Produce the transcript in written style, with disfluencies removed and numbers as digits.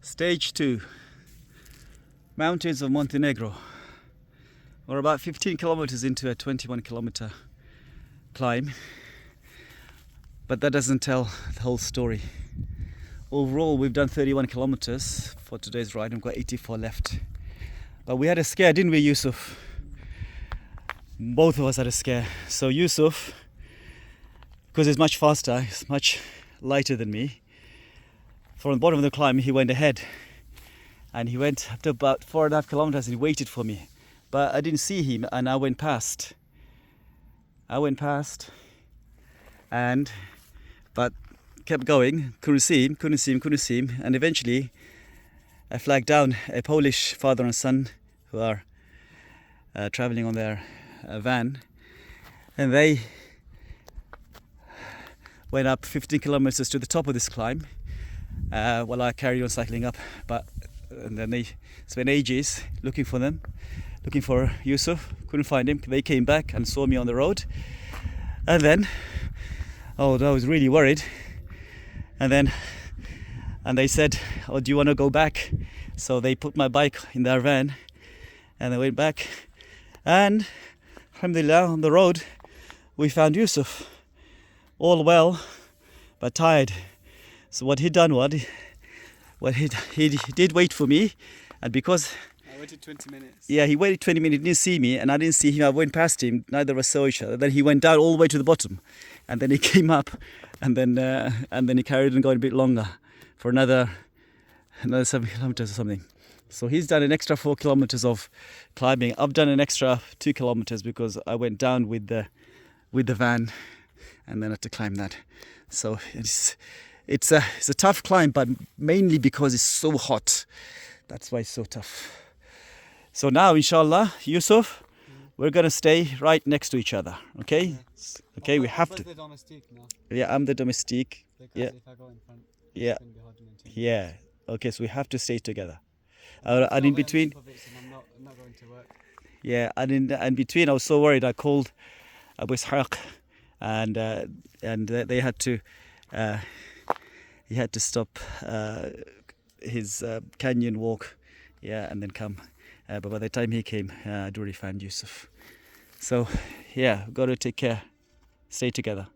Stage 2, Mountains of Montenegro. We're about 15 kilometers into a 21 kilometer climb, but that doesn't tell the whole story. Overall, we've done 31 kilometers for today's ride and we've got 84 left. But we had a scare, didn't we, Yusuf? Both of us had a scare. So Yusuf, because he's much faster, he's much lighter than me, from the bottom of the climb he went ahead, and he went up to about 4.5 kilometers and he waited for me, but I didn't see him and I went past and but kept going, couldn't see him, and eventually I flagged down a Polish father and son who are traveling on their van, and they went up 15 kilometers to the top of this climb while I carried on cycling up. And then they spent ages looking for Yusuf, couldn't find him. They came back and saw me on the road, and then I was really worried, and they said, "Oh, do you want to go back?" So they put my bike in their van and they went back, and alhamdulillah, on the road we found Yusuf, all well but tired. So what he did he did wait for me, and because I waited 20 minutes. Yeah, he waited 20 minutes, didn't see me, and I didn't see him. I went past him, neither of us saw each other. Then he went down all the way to the bottom, and then he came up, and then he carried on going a bit longer for another 7 kilometers or something. So he's done an extra 4 kilometers of climbing. I've done an extra 2 kilometers because I went down with the van and then had to climb that. So it's a tough climb, but mainly because it's so hot. That's why it's so tough. So now, inshallah, Yusuf, we're gonna stay right next to each other. Okay? Yeah. Okay, we have to. The domestique now. Yeah, I'm the domestique. Because Yeah. if I go in front, Yeah. it's gonna be hard to maintain. Yeah. Okay, so we have to stay together. I'm And in between, I'm not going to work. yeah, and in between, I was so worried. I called Abu Ishaq, and they had to. He had to stop his canyon walk, yeah, and then come. But by the time he came, I'd already found Yusuf. So, yeah, got to take care. Stay together.